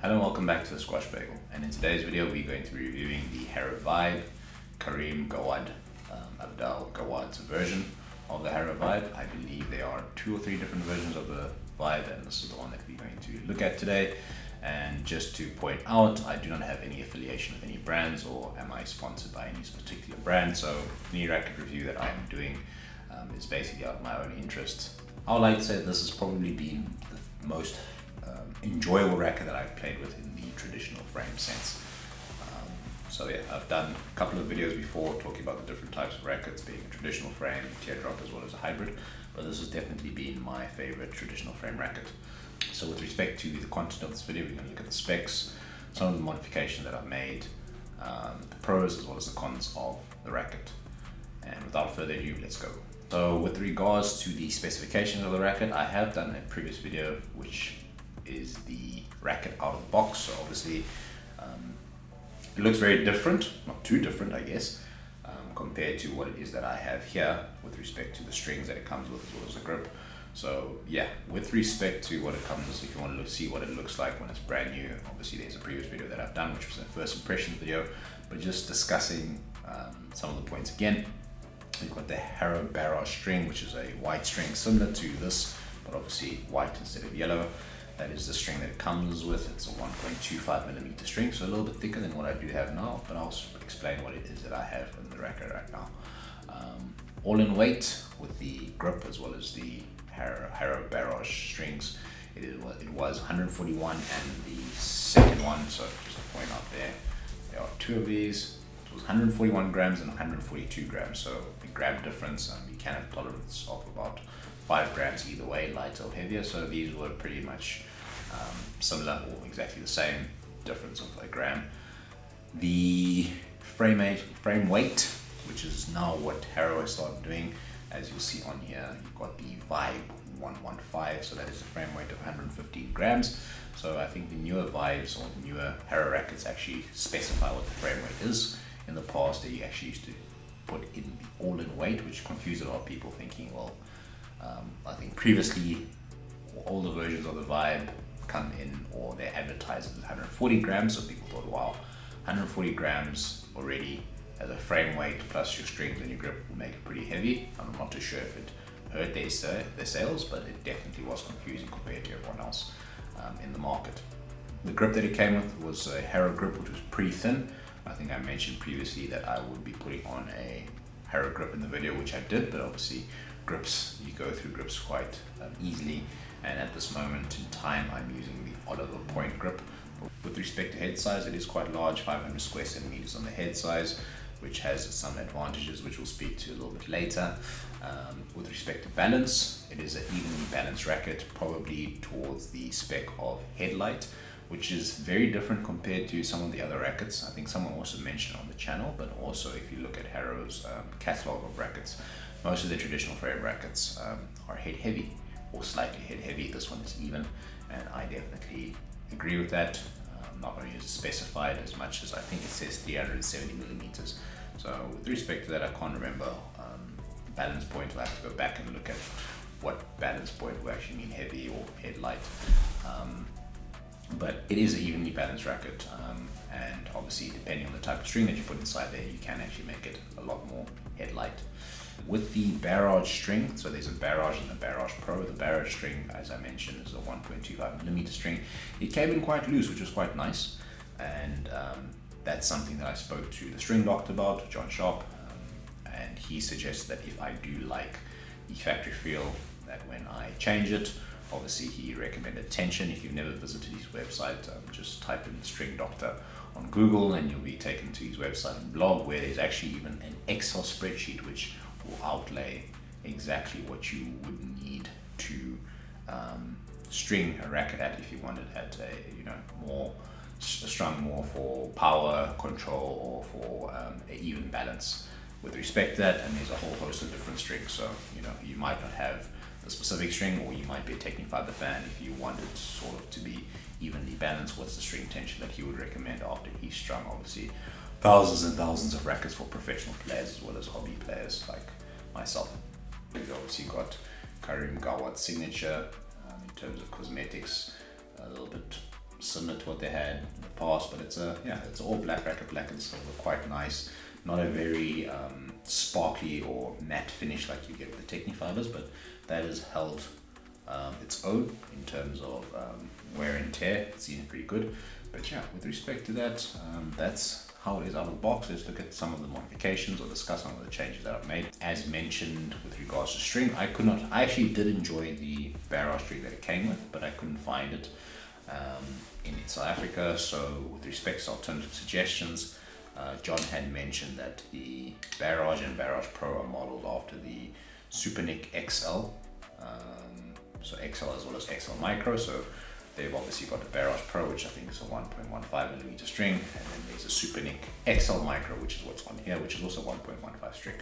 Hello and welcome back to the Squash Bagel, and in today's video we're going to be reviewing the Harrow Vibe, Karim Abdel Gawad's version of the Harrow Vibe. I believe there are 2 or 3 different versions of the Vibe, and this is the one that we're going to look at today. And just to point out, I do not have any affiliation with any brands, or am I sponsored by any particular brand, so any racket review that I am doing is basically out of my own interest. I would like to say that this has probably been the most enjoyable racket that I've played with in the traditional frame sense. So yeah, I've done a couple of videos before talking about the different types of rackets, being a traditional frame, teardrop, as well as a hybrid, but this has definitely been my favorite traditional frame racket. So with respect to the content of this video, we're going to look at the specs, some of the modifications that I've made, the pros as well as the cons of the racket. And without further ado, let's go. So with regards to the specifications of the racket, I have done a previous video which is the racket out of the box. So obviously it looks very different, not too different I guess, compared to what it is that I have here with respect to the strings that it comes with as well as the grip. So yeah, with respect to what it comes with, if you want to see what it looks like when it's brand new, obviously there's a previous video that I've done which was a first impression video, but just discussing some of the points again. We've got the Harrow Barrage string, which is a white string similar to this, but obviously white instead of yellow. That is the string that it comes with. It's a 1.25mm string, so a little bit thicker than what I do have now, but I'll explain what it is that I have in the racket right now. All in weight with the grip as well as the Harrow Barrage strings, it was 141, and the second one, so just to point out there are 2 of these. It was 141 grams and 142 grams, so a gram difference. You can have tolerance of about 5 grams either way, lighter or heavier, so these were pretty much similar or exactly the same, difference of a gram. The frame weight, which is now what Harrow has started doing, as you'll see on here, you've got the Vibe 115, so that is a frame weight of 115 grams. So I think the newer Vibes or the newer Harrow rackets actually specify what the frame weight is. In the past, they actually used to put in the all-in weight, which confused a lot of people, thinking, well, I think previously all the versions of the Vibe come in, or they're advertised as 140 grams, so people thought, wow, 140 grams already as a frame weight plus your strings and your grip will make it pretty heavy. I'm not too sure if it hurt their sales, but it definitely was confusing compared to everyone else in the market. The grip that it came with was a Harrow Grip, which was pretty thin. I think I mentioned previously that I would be putting on a Harrow Grip in the video, which I did, but obviously grips, you go through grips quite easily, and at this moment in time I'm using the Oliver Point grip. With respect to head size, it is quite large, 500 square centimeters on the head size, which has some advantages which we'll speak to a little bit later. With respect to balance, it is an evenly balanced racket, probably towards the spec of Headlight, which is very different compared to some of the other rackets. I think someone also mentioned on the channel, but also if you look at Harrow's catalog of rackets, most of the traditional frame rackets are head heavy or slightly head heavy. This one is even, and I definitely agree with that. Not only is it specified as much as I think it says 370 millimeters. So with respect to that, I can't remember balance point. I'll have to go back and look at what balance point will actually mean heavy or headlight. But it is an evenly balanced racket, and obviously depending on the type of string that you put inside there, you can actually make it a lot more headlight. With the Barrage string, so there's a Barrage and a Barrage Pro. The Barrage string, as I mentioned, is a 1.25mm string. It came in quite loose, which was quite nice, and that's something that I spoke to the string doctor about, John Sharp, and he suggested that if I do like the factory feel, that when I change it, obviously he recommended tension. If you've never visited his website, just type in string doctor on Google and you'll be taken to his website and blog, where there's actually even an Excel spreadsheet which will outlay exactly what you would need to string a racket at if you wanted at a more strung more for power control or for an even balance with respect to that. And there's a whole host of different strings, so you might not have the specific string, or you might be a Technifiber fan. If you wanted sort of to be evenly balanced, what's the string tension that he would recommend after he's strung obviously thousands and thousands of rackets for professional players as well as hobby players like myself. We've obviously got Karim Gawad's signature in terms of cosmetics, a little bit similar to what they had in the past, but it's it's all black racket, black and silver, quite nice. Not a very sparkly or matte finish like you get with the Technifibers, but that has held its own in terms of wear and tear. It's seen pretty good. But yeah, with respect to that, that's how it is out of the box. Let's look at some of the modifications or discuss some of the changes that I've made. As mentioned with regards to string, I actually did enjoy the Barrage string that it came with, but I couldn't find it in South Africa. So with respect to alternative suggestions, John had mentioned that the Barrage and Barrage Pro are modeled after the SuperNick XL, so XL as well as XL Micro. So they've obviously got the Barrage Pro, which I think is a 1.15mm string, and then there's a SuperNick XL Micro, which is what's on here, which is also 1.15 string.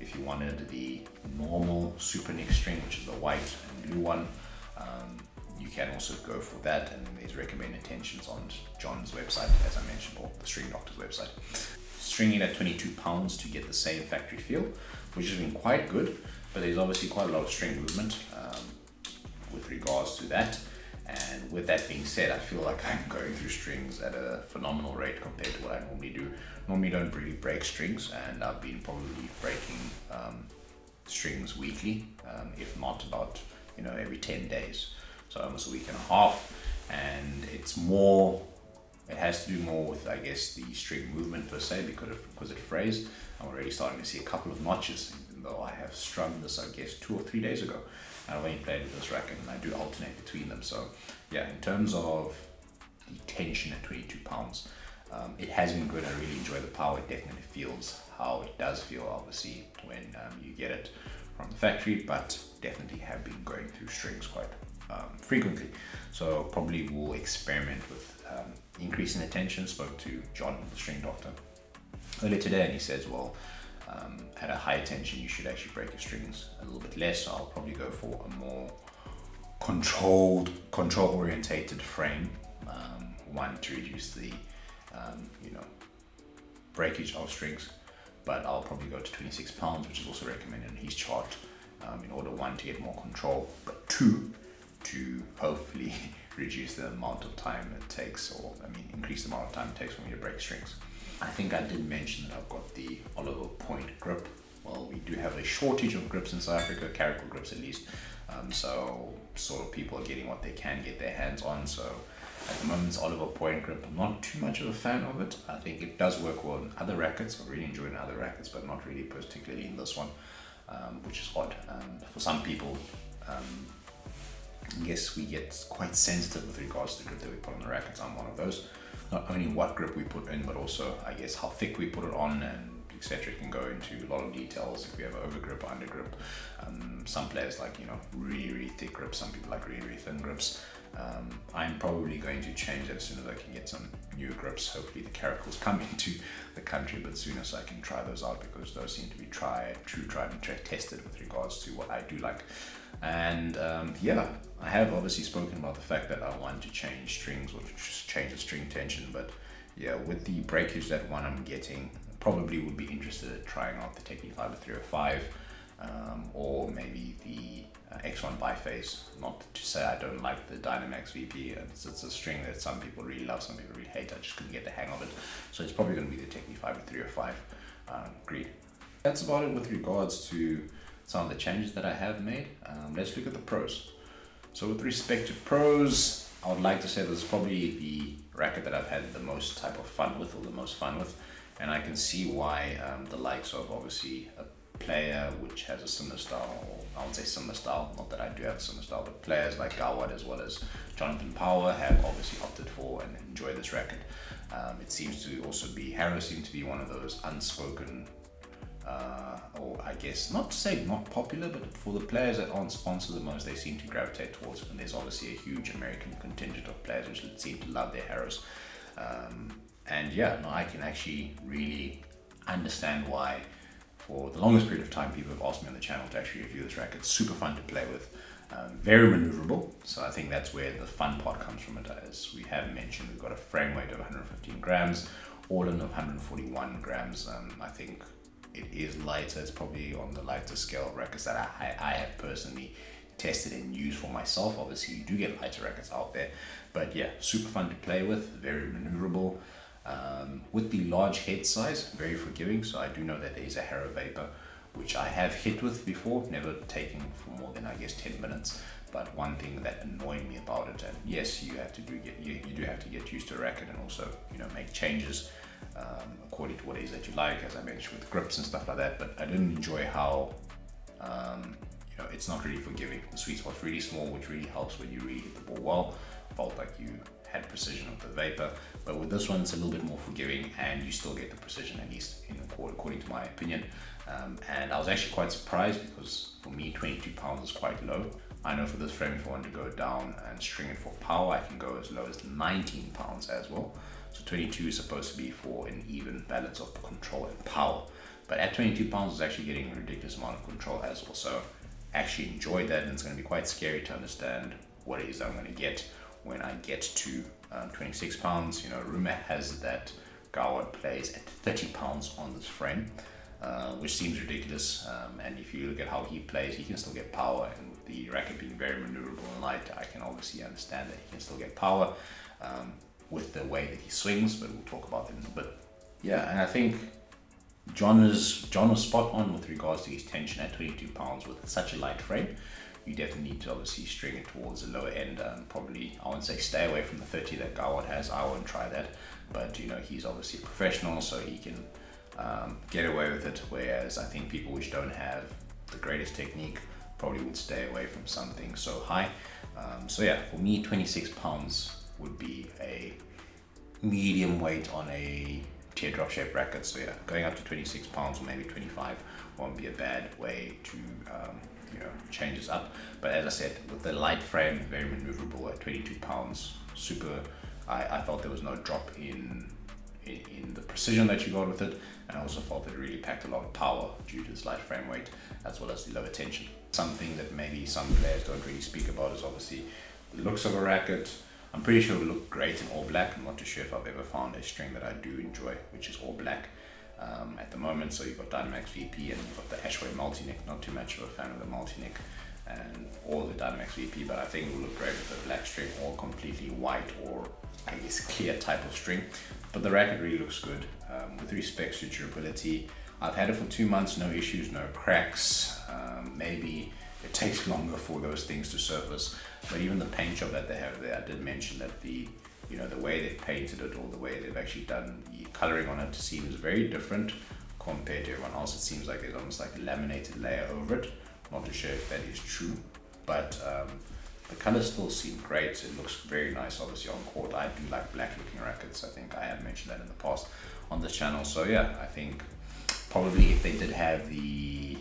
If you wanted the normal SuperNick string, which is the white and blue one, you can also go for that, and there's recommended tensions on John's website, as I mentioned, or the String Doctor's website. Stringing at 22 pounds to get the same factory feel, which has been quite good, but there's obviously quite a lot of string movement with regards to that. And with that being said, I feel like I'm going through strings at a phenomenal rate compared to what I normally do. Normally don't really break strings, and I've been probably breaking strings weekly, if not about every 10 days. So almost a week and a half, and it has to do more with, I guess, the string movement per se, because it frays. I'm already starting to see a couple of notches, even though I have strung this, I guess, 2 or 3 days ago. I've only played with this racket, and I do alternate between them. So yeah, in terms of the tension at 22 pounds, it has been good. I really enjoy the power. It definitely feels how it does feel, obviously, when you get it from the factory, but definitely have been going through strings quite frequently. So probably will experiment with increasing the tension. Spoke to John, the String Doctor, earlier today, and he says, well, at a higher tension you should actually break your strings a little bit less. So I'll probably go for a more control orientated frame, one to reduce the breakage of strings, but I'll probably go to 26 pounds, which is also recommended in his chart, in order, one, to get more control, but two, to hopefully reduce the amount of time it takes, or increase the amount of time it takes for me to break strings. I think I did mention that I've got the Oliver Point grip. Well, we do have a shortage of grips in South Africa, Karakal grips at least, so sort of people are getting what they can get their hands on. So at the moment, it's Oliver Point grip. I'm not too much of a fan of it. I think it does work well in other rackets. I really enjoy it in other rackets, but not really particularly in this one, which is odd. For some people, I guess we get quite sensitive with regards to the grip that we put on the rackets. I'm one of those. Not only what grip we put in, but also, I guess, how thick we put it on, and etc. It can go into a lot of details if we have over grip or under grip. Some players like really thick grips. Some people like really thin grips. I'm probably going to change that as soon as I can get some new grips. Hopefully the Karakals come into the country a bit sooner, so I can try those out, because those seem to be tried and tested with regards to what I do like. And yeah, I have obviously spoken about the fact that I want to change strings, or to change the string tension, but yeah, with the breakage that one I'm getting, probably would be interested in trying out the Technifiber 305, or maybe the X1 biphase. Not to say I don't like the Dynamax VP. It's a string that some people really love, some people really hate. I just couldn't get the hang of it, so it's probably going to be the Technifiber 305. Agreed. That's about it with regards to some of the changes that I have made. Let's look at the pros. So with respect to pros, I would like to say this is probably the racket that I've had the most type of fun with, or the most fun with, and I can see why the likes of, obviously, a player which has a similar style, or I would say similar style, not that I do have a similar style, but players like Gawad as well as Jonathan Power have obviously opted for and enjoy this racket. It seems to also be, Harrow seems to be one of those unspoken, or I guess, not to say not popular, but for the players that aren't sponsored the most, they seem to gravitate towards it. And there's obviously a huge American contingent of players which seem to love their Harrows. And yeah, no, I can actually really understand why, for the longest period of time, people have asked me on the channel to actually review this racket. It's super fun to play with, very maneuverable. So I think that's where the fun part comes from it. As we have mentioned, we've got a frame weight of 115 grams, all in of 141 grams. I think it is lighter. It's probably on the lighter scale of rackets that I have personally tested and used for myself. Obviously you do get lighter rackets out there, but yeah, super fun to play with, very maneuverable. With the large head size, very forgiving. So I do know that there is a Harrow Vapor which I have hit with before, never taken for more than I guess 10 minutes. But one thing that annoyed me about it, and yes, you do have to get used to a racket and also, you know, make changes according to what it is that you like, as I mentioned with grips and stuff like that. But I didn't enjoy how you know, it's not really forgiving. The sweet spot's really small, which really helps when you really hit the ball well. Felt like you had precision with the Vapor, but with this one it's a little bit more forgiving and you still get the precision, at least in according to my opinion. And I was actually quite surprised because for me 22 pounds is quite low. I know for this frame, if I want to go down and string it for power, I can go as low as 19 pounds as well. So 22 is supposed to be for an even balance of control and power, but at 22 pounds it's actually getting a ridiculous amount of control as well. So I actually enjoyed that, and it's going to be quite scary to understand what it is that I'm going to get when I get to 26 pounds. You know, rumor has that Gawad plays at 30 pounds on this frame, which seems ridiculous. And if you look at how he plays, he can still get power, and with the racket being very maneuverable and light, I can obviously understand that he can still get power with the way that he swings, but we'll talk about that in a bit. Yeah, and I think John was spot on with regards to his tension at 22 pounds with such a light frame. You definitely need to obviously string it towards the lower end. Probably, I wouldn't say stay away from the 30 that Gawad has. I wouldn't try that, but you know, he's obviously a professional, so he can get away with it. Whereas I think people which don't have the greatest technique probably would stay away from something so high. So yeah, for me, 26 pounds would be a medium weight on a teardrop shaped racket. So yeah, going up to 26 pounds or maybe 25 won't be a bad way to you know, change this up. But as I said, with the light frame, very maneuverable at 22 pounds, super. I felt there was no drop in the precision that you got with it, and I also felt it really packed a lot of power due to its light frame weight as well as the lower tension. Something that maybe some players don't really speak about is obviously the looks of a racket. I'm pretty sure it will look great in all black. I'm not too sure if I've ever found a string that I do enjoy, which is all black at the moment. So you've got Dynamax VP and you've got the Ashaway multi-neck. Not too much of a fan of the multi-neck and all the Dynamax VP, but I think it will look great with a black string or completely white or I guess clear type of string. But the racket really looks good. With respect to durability, I've had it for 2 months, no issues, no cracks. Maybe it takes longer for those things to surface, but even the paint job that they have there, I did mention that the way they've painted it or the way they've actually done the coloring on it seems very different compared to everyone else. It seems like there's almost like a laminated layer over it. Not too sure if that is true, but the colors still seem great. It looks very nice, obviously on court. I do like black looking rackets. I think I have mentioned that in the past on this channel. So yeah, I think probably if they did have the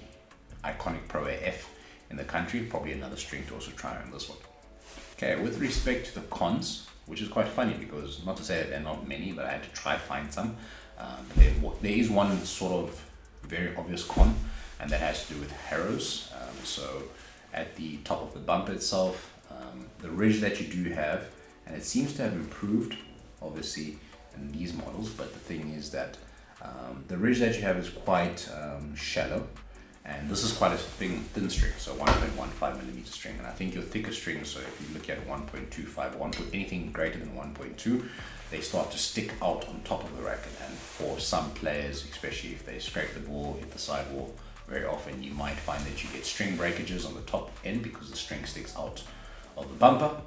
iconic Pro AF in the country, probably another string to also try on this one. Okay, with respect to the cons, which is quite funny because not to say that there are not many, but I had to try find some. There is one sort of very obvious con, and that has to do with Harrows. So at the top of the bumper itself, the ridge that you do have, and it seems to have improved obviously in these models, but the thing is that the ridge that you have is quite shallow, and this is quite a thin string, so 1.15 millimeter string, and I think your thicker strings, so if you look at 1.25, anything greater than 1.2, they start to stick out on top of the racket. And for some players, especially if they scrape the ball, hit the sidewall, very often you might find that you get string breakages on the top end because the string sticks out of the bumper.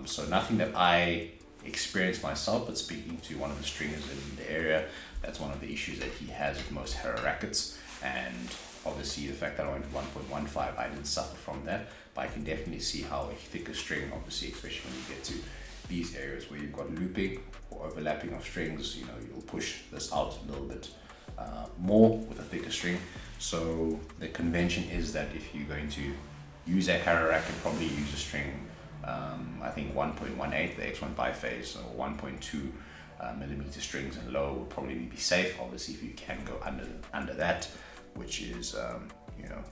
So nothing that I experienced myself, but speaking to one of the stringers in the area, that's one of the issues that he has with most Harrow rackets. And obviously the fact that I went to 1.15, I didn't suffer from that, but I can definitely see how a thicker string, obviously, especially when you get to these areas where you've got looping or overlapping of strings, you know, you'll push this out a little bit more with a thicker string. So the convention is that if you're going to use a Harrow racket, probably use a string, I think 1.18, the X1 biphase, or 1.2 millimeter strings and low will probably be safe. Obviously, if you can go under that, which is you know,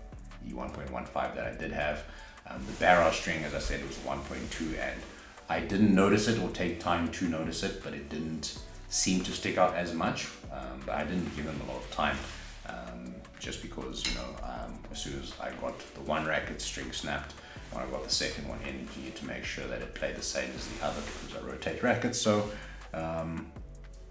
the 1.15 that I did have. The Barrage string, as I said, it was 1.2, and I didn't notice it or take time to notice it, but it didn't seem to stick out as much. But I didn't give him a lot of time, just because, you know, as soon as I got the one racket string snapped, when I got the second one in, you need to make sure that it played the same as the other because I rotate rackets. So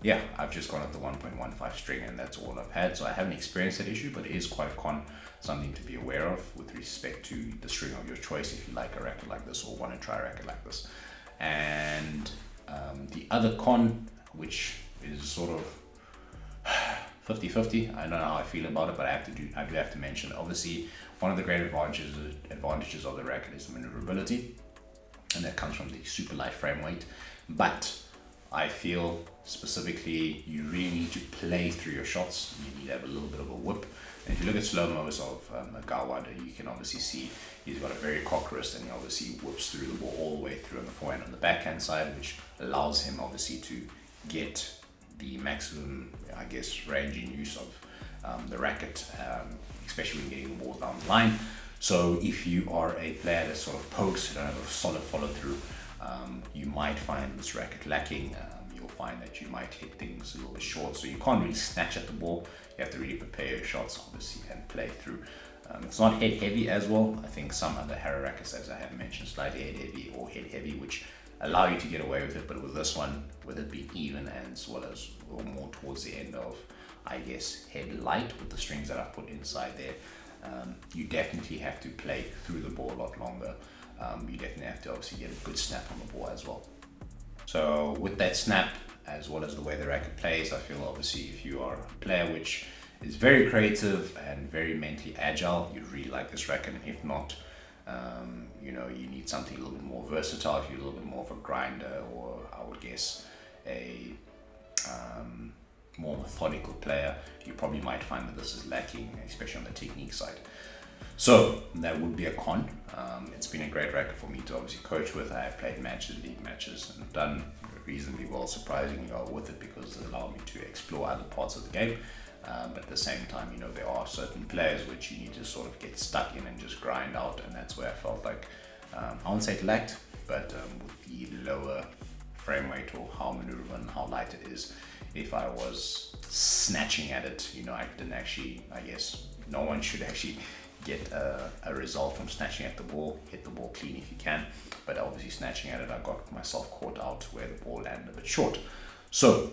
yeah, I've just gone at the 1.15 string and that's all I've had. So I haven't experienced that issue, but it is quite a con, something to be aware of with respect to the string of your choice if you like a racket like this or want to try a racket like this. And the other con, which is sort of 50-50, I don't know how I feel about it, but I do have to mention, obviously, one of the great advantages of the racket is the maneuverability, and that comes from the super light frame weight. But I feel specifically you really need to play through your shots. You need to have a little bit of a whip. And if you look at slow-mos of Gawad, you can obviously see he's got a very cock wrist, and he obviously whips through the ball all the way through on the forehand on the backhand side, which allows him obviously to get the maximum, I guess, range in use of the racket, especially when getting the ball down the line. So if you are a player that sort of pokes, you don't have a solid follow through, you might find this racket lacking. You'll find that you might hit things a little bit short, so you can't really snatch at the ball. You have to really prepare your shots, obviously, and play through. It's not head heavy as well. I think some other Harrow rackets, as I have mentioned, slightly head heavy or head heavy, which allow you to get away with it. But with this one, with it being even and as well as more towards the end of, I guess, head light with the strings that I put inside there, you definitely have to play through the ball a lot longer. You definitely have to obviously get a good snap on the ball as well. So with that snap, as well as the way the racket plays, I feel obviously if you are a player which is very creative and very mentally agile, you'd really like this racket. And if not, you know, you need something a little bit more versatile, if you're a little bit more of a grinder, or I would guess a more methodical player, you probably might find that this is lacking, especially on the technique side. So that would be a con. It's been a great racket for me to obviously coach with. I have played matches, league matches, and done reasonably well, surprisingly well with it, because it allowed me to explore other parts of the game. But at the same time, you know, there are certain players which you need to sort of get stuck in and just grind out, and that's where I felt like, I won't say it lacked, but with the lower frame weight or how maneuverable and how light it is, if I was snatching at it, you know, I didn't actually, I guess, no one should actually get a result from snatching at the ball. Hit the ball clean if you can, but obviously snatching at it, I got myself caught out where the ball landed a bit short. So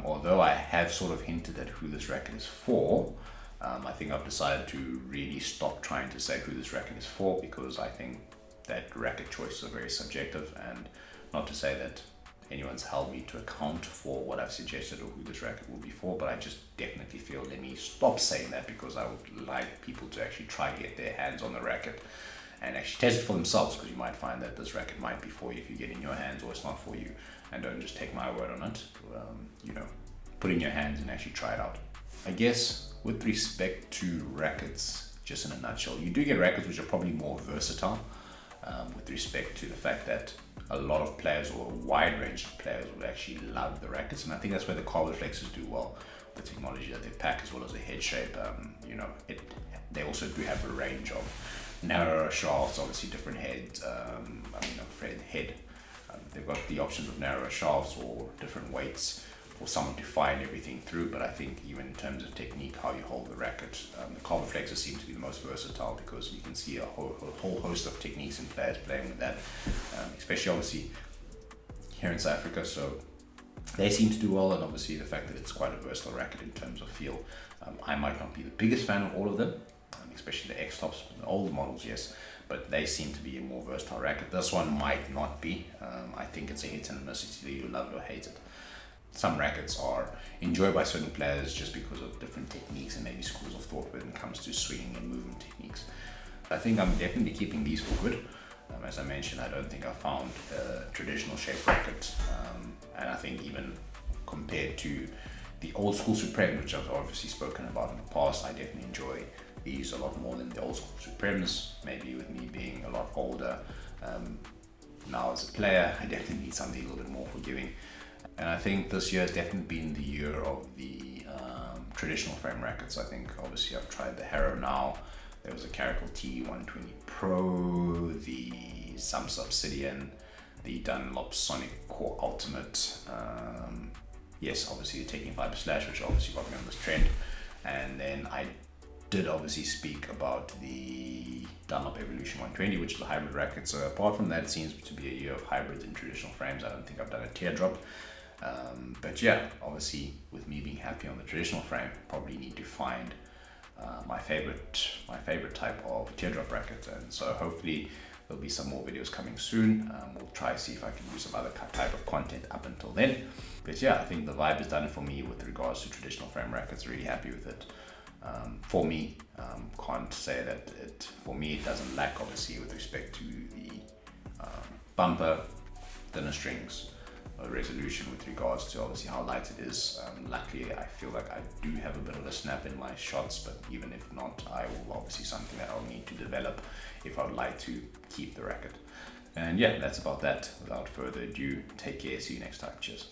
although I have sort of hinted at who this racket is for, I think I've decided to really stop trying to say who this racket is for, because I think that racket choices are very subjective, and not to say that anyone's held me to account for what I've suggested or who this racket will be for, but I just definitely feel, let me stop saying that, because I would like people to actually try and get their hands on the racket and actually test it for themselves, because you might find that this racket might be for you if you get in your hands, or it's not for you, and don't just take my word on it. You know, put in your hands and actually try it out. I guess with respect to rackets, just in a nutshell, you do get rackets which are probably more versatile, with respect to the fact that a lot of players, or a wide range of players, would actually love the rackets, and I think that's where the carbon flexes do well. The technology that they pack, as well as the head shape, you know, they also do have a range of narrower shafts, obviously different heads. I mean, I'm afraid head. They've got the options of narrower shafts or different weights for someone to find everything through. But I think even in terms of technique, how you hold the racket, the carbon flexors seem to be the most versatile, because you can see a whole host of techniques and players playing with that, especially obviously here in South Africa. So they seem to do well, and obviously the fact that it's quite a versatile racket in terms of feel. I might not be the biggest fan of all of them, especially the X-tops, the old models, yes, but they seem to be a more versatile racket. This one might not be. I think it's a hit and a miss. It's either you love it or hate it. Some rackets are enjoyed by certain players just because of different techniques and maybe schools of thought when it comes to swinging and movement techniques. I think I'm definitely keeping these for good. As I mentioned, I don't think I found a traditional shape racket, and I think even compared to the old school Supreme, which I've obviously spoken about in the past, I definitely enjoy these a lot more than the old school Supremes. Maybe with me being a lot older now as a player, I definitely need something a little bit more forgiving. And I think this year has definitely been the year of the traditional frame rackets. I think obviously I've tried the Harrow now. There was a Karakal T120 Pro, the Zumps Obsidian, the Dunlop Sonic Core Ultimate. Yes, obviously the Technic Fiber Slash, which obviously got me on this trend. And then I did obviously speak about the Dunlop Evolution 120, which is a hybrid racket. So apart from that, it seems to be a year of hybrids and traditional frames. I don't think I've done a teardrop. But yeah, obviously with me being happy on the traditional frame, probably need to find my favorite type of teardrop racket. And so hopefully there'll be some more videos coming soon. We'll try to see if I can do some other type of content up until then. But yeah, I think the vibe is done for me with regards to traditional frame rackets. Really happy with it. For me, can't say that for me it doesn't lack obviously with respect to the bumper, thinner strings, resolution with regards to obviously how light it is. Luckily, I feel like I do have a bit of a snap in my shots, but even if not, I will obviously something that I'll need to develop if I would like to keep the racket. And yeah, that's about that. Without further ado, take care. See you next time. Cheers.